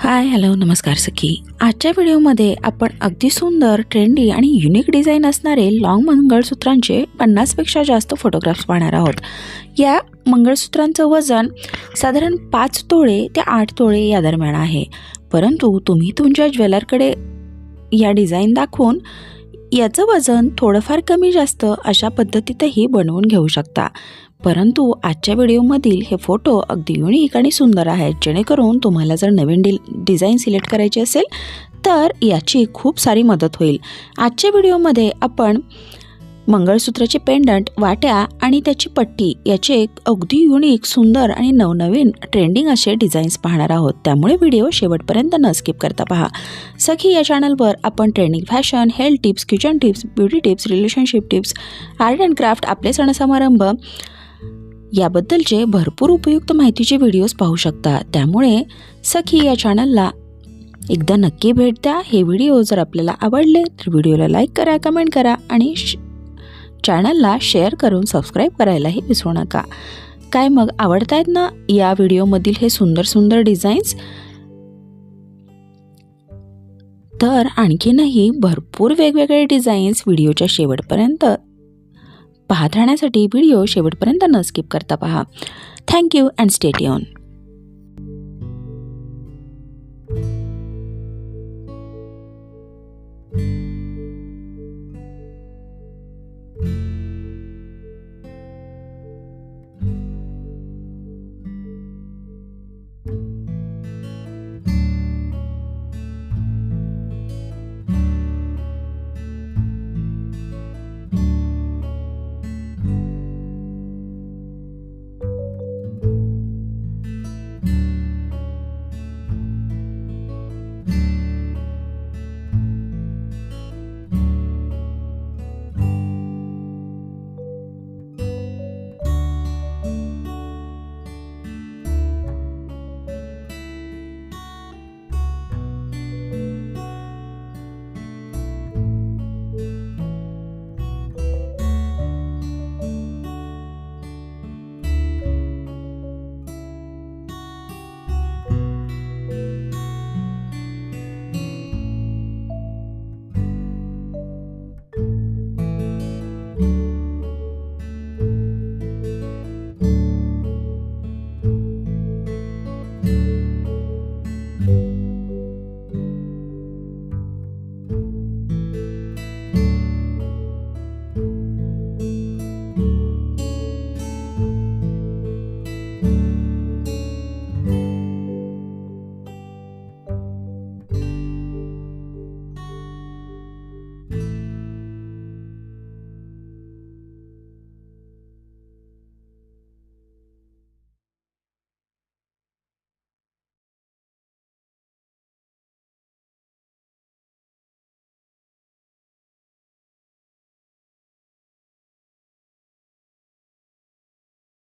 Hi hello नमस्कार सखी। आजच्या व्हिडिओमध्ये आपण अगदी सुंदर ट्रेंडी आणि युनिक डिझाईन असणारे लॉंग मंगळसूत्रांचे 50पेक्षा जास्त फोटोग्राफ्स पाहणार आहोत। या मंगळसूत्रांचं वजन साधारण 5 तोळे ते 8 तोळे या दरम्यान आहे, परंतु तुम्ही तुमच्या ज्वेलरकडे या डिझाईन दाखवून याचं वजन थोडंफार कमी जास्त अशा पद्धतीतही बनवून घेऊ शकता। परंतु आजच्या व्हिडिओमधील हे फोटो अगदी युनिक आणि सुंदर आहेत, जेणेकरून तुम्हाला जर नवीन डिझाईन सिलेक्ट करायची असेल तर याची खूप सारी मदत होईल। आजच्या व्हिडिओमध्ये आपण मंगळसूत्राचे पेंडंट, वाट्या आणि त्याची पट्टी याचे एक अगदी युनिक, सुंदर आणि नवनवीन ट्रेंडिंग असे डिझाईन्स पाहणार आहोत, त्यामुळे व्हिडिओ शेवटपर्यंत न स्किप करता पहा। सखी या चॅनलवर आपण trending fashion, health tips, kitchen tips, beauty tips, relationship tips, art and craft, आपले सण समारंभ याबद्दलचे भरपूर उपयुक्त माहितीचे व्हिडिओज पाहू शकता, त्यामुळे सखी या चॅनलला एकदा नक्की भेट द्या। हे व्हिडिओ जर आपल्याला आवडले तर व्हिडिओला लाईक करा, कमेंट करा आणि चॅनलला शेअर करून सबस्क्राईब करायलाही विसरू नका। काय मग, आवडतायत ना या व्हिडिओमधील हे सुंदर सुंदर डिझाईन्स? तर आणखीनही भरपूर वेगवेगळे डिझाईन्स व्हिडिओच्या शेवटपर्यंत पाहत राहण्यासाठी व्हिडिओ शेवटपर्यंत न स्किप करता पहा। Thank you and stay tune.